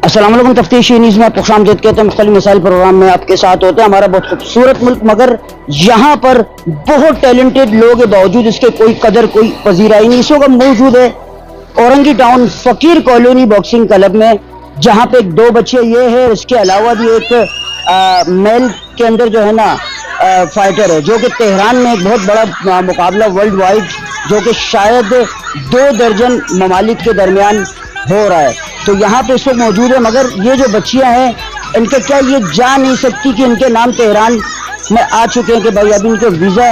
अस्सलाम वालेकुम। तफ्तीशी न्यूज़ में आपको खुशामदीद कहते हैं। मुख्तलिफ मसाइल प्रोग्राम में आपके साथ होते हैं। हमारा बहुत खूबसूरत मुल्क, मगर यहाँ पर बहुत टैलेंटेड लोग के बावजूद इसके कोई कदर कोई पजीराई नहीं। इस वक्त मौजूद है औरंगी टाउन फकीर कॉलोनी बॉक्सिंग क्लब में, जहाँ पे दो बच्चे ये है, इसके अलावा भी एक मेल के अंदर जो है ना फाइटर है, जो कि तेहरान में एक बहुत बड़ा मुकाबला वर्ल्ड वाइड, जो कि शायद 2 दर्जन ममालिक के दरमियान हो रहा है, तो यहाँ पे इस वक्त मौजूद है। मगर ये जो बच्चियाँ हैं, इनके क्या ये जा नहीं सकती कि इनके नाम तेहरान में आ चुके हैं कि भाई अभी इनको वीज़ा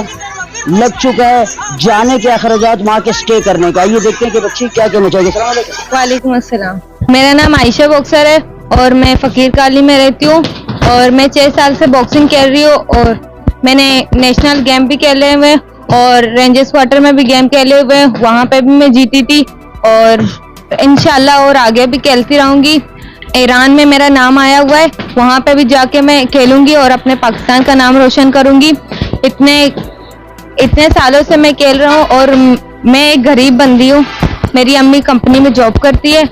लग चुका है, जाने के अखराजात वहाँ के स्टे करने का। ये देखते हैं कि बच्ची क्या कहना चाहिए। अस्सलाम वालेकुम। वालेकुम अस्सलाम। मेरा नाम आयशा बॉक्सर है और मैं फकीर कॉलोनी में रहती हूँ और मैं 6 साल से बॉक्सिंग खेल रही हूँ और मैंने नेशनल गेम भी खेले हुए और रेंजर्स क्वार्टर में भी गेम खेले हुए, वहाँ पे भी मैं जीती थी और इंशाल्लाह और आगे भी खेलती रहूंगी। ईरान में मेरा नाम आया हुआ है, वहाँ पे भी जाके मैं खेलूंगी और अपने पाकिस्तान का नाम रोशन करूंगी। इतने सालों से मैं खेल रहा हूँ और मैं एक गरीब बंदी हूँ। मेरी अम्मी कंपनी में जॉब करती है,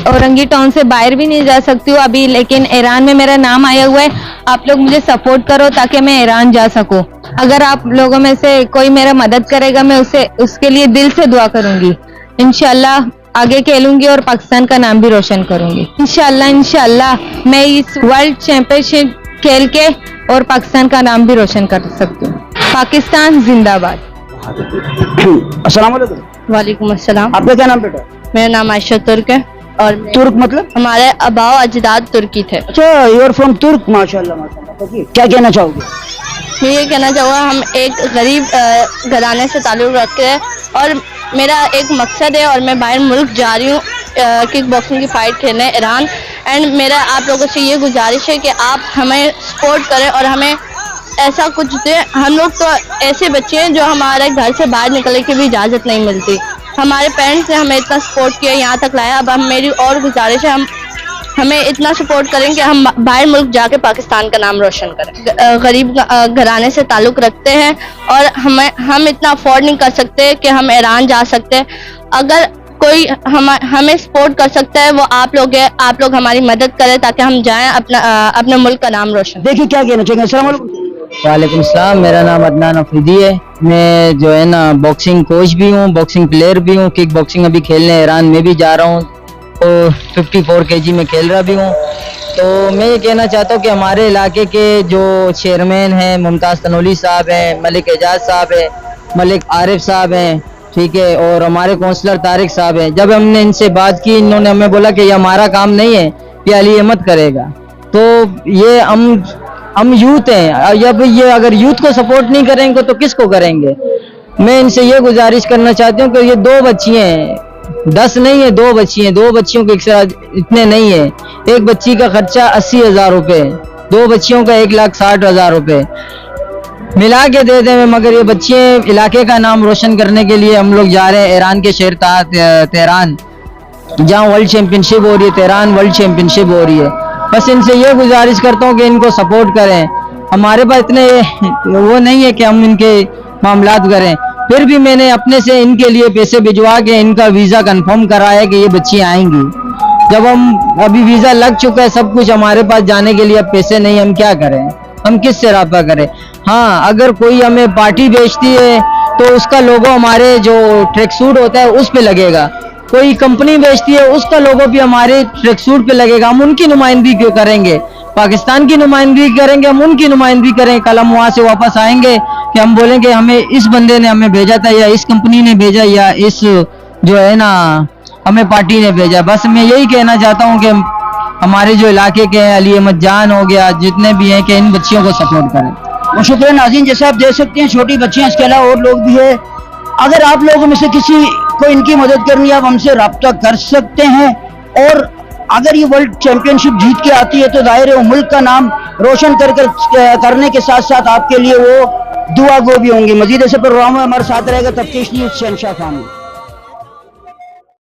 औरंगी टाउन से बाहर भी नहीं जा सकती हूँ अभी, लेकिन ईरान में मेरा नाम आया हुआ है। आप लोग मुझे सपोर्ट करो ताकि मैं ईरान जा सकूँ। अगर आप लोगों में से कोई मेरा मदद करेगा, मैं उसके लिए दिल से दुआ करूंगी। इंशाल्लाह आगे खेलूंगी और पाकिस्तान का नाम भी रोशन करूंगी। इंशाल्लाह मैं इस वर्ल्ड चैंपियनशिप खेल के और पाकिस्तान का नाम भी रोशन कर सकती हूँ। पाकिस्तान जिंदाबाद। अस्सलाम वालेकुम। वालेकुम अस्सलाम। आपका क्या नाम बेटा? मेरा नाम आयशा तुर्क है और तुर्क मतलब? हमारे आबाओ अजदाद तुर्की थे। अच्छा, यू आर फ्रॉम तुर्क। माशाल्लाह माशाल्लाह। क्या कहना चाहोगे? मैं ये कहना चाहूँगा, हम एक गरीब घराने से ताल्लुक़ रखते हैं और मेरा एक मकसद है और मैं बाहर मुल्क जा रही हूँ किक बॉक्सिंग की फ़ाइट खेलने ईरान। एंड मेरा आप लोगों से ये गुजारिश है कि आप हमें सपोर्ट करें और हमें ऐसा कुछ दें। हम लोग तो ऐसे बच्चे हैं जो हमारे घर से बाहर निकलने की भी इजाज़त नहीं मिलती। हमारे पेरेंट्स ने हमें इतना सपोर्ट किया, यहाँ तक लाया। अब मेरी और गुजारिश है, हमें इतना सपोर्ट करें कि हम बाहर मुल्क जाके पाकिस्तान का नाम रोशन करें। गरीब घराने से ताल्लुक़ रखते हैं और हम इतना अफोर्ड नहीं कर सकते कि हम ईरान जा सकते। अगर कोई हमें सपोर्ट कर सकता है वो आप लोग हैं। आप लोग हमारी मदद करें ताकि हम जाएं अपने मुल्क का नाम रोशन। देखिए क्या कहना चाहिए। अस्सलाम वालेकुम। वालेकुम सलाम। मेरा नाम अदनान अफरीदी है। मैं जो है ना बॉक्सिंग कोच भी हूँ, बॉक्सिंग प्लेयर भी हूँ। किक बॉक्सिंग अभी खेलने ईरान में भी जा रहा हूँ और 54 kg में खेल रहा भी हूँ। तो मैं ये कहना चाहता हूँ कि हमारे इलाके के जो चेयरमैन हैं, मुमताज़ तनोली साहब हैं, मलिक एजाज साहब हैं, मलिक आरिफ साहब हैं, ठीक है, और हमारे काउंसलर तारिक साहब हैं। जब हमने इनसे बात की, इन्होंने हमें बोला कि ये हमारा काम नहीं है, ये अली अहमद करेगा। तो ये हम यूथ हैं, जब ये अगर यूथ को सपोर्ट नहीं करेंगे तो किसको करेंगे। मैं इनसे ये गुजारिश करना चाहती हूँ कि ये 2 बच्चियाँ हैं, 10 नहीं है, 2 बच्ची हैं। 2 बच्चियों के इतने नहीं है। एक बच्ची का खर्चा 80,000 रुपये, 2 बच्चियों का 1,60,000 रुपये मिला के दे दें। मगर ये बच्चे इलाके का नाम रोशन करने के लिए हम लोग जा रहे हैं ईरान के शहर तेहरान, जहाँ वर्ल्ड चैंपियनशिप हो रही है। तेहरान वर्ल्ड चैंपियनशिप हो रही है। बस इनसे ये गुजारिश करता हूँ कि इनको सपोर्ट करें। हमारे पास इतने वो नहीं है कि हम इनके मामलात करें, फिर भी मैंने अपने से इनके लिए पैसे भिजवा के इनका वीज़ा कंफर्म कराया कि ये बच्ची आएंगी। जब हम अभी वीज़ा लग चुका है, सब कुछ हमारे पास जाने के लिए अब पैसे नहीं, हम क्या करें, हम किस से राब्ता करें। हाँ, अगर कोई हमें पार्टी बेचती है तो उसका लोगो हमारे जो ट्रैक सूट होता है उस पे लगेगा। कोई कंपनी बेचती है, उसका लोगो भी हमारे ट्रैक सूट पे लगेगा। हम उनकी नुमाइंदगी क्यों करेंगे? पाकिस्तान की नुमाइंदगी करेंगे, हम उनकी नुमाइंदगी करें। कल हम वहाँ से वापस आएंगे कि हम बोलेंगे हमें इस बंदे ने हमें भेजा था, या इस कंपनी ने भेजा, या इस जो है ना हमें पार्टी ने भेजा। बस मैं यही कहना चाहता हूँ कि हमारे जो इलाके के हैं, अली अहमद जान हो गया, जितने भी हैं, कि इन बच्चियों को सपोर्ट करें। शुक्रिया नाज़रीन। जैसे आप देख सकते हैं, छोटी बच्चियाँ, इसके अलावा और लोग भी है। अगर आप लोगों में से किसी को इनकी मदद करनी है, आप हमसे रब्ता कर सकते हैं। और अगर ये वर्ल्ड चैंपियनशिप जीत के आती है तो जाहिर है वो मुल्क का नाम रोशन करने के साथ साथ आपके लिए वो दुआ गो भी होंगी। मजीद ऐसे प्रोग्राम में हमारे साथ रहेगा तफ्तीश न्यूज़ शहंशाह खान।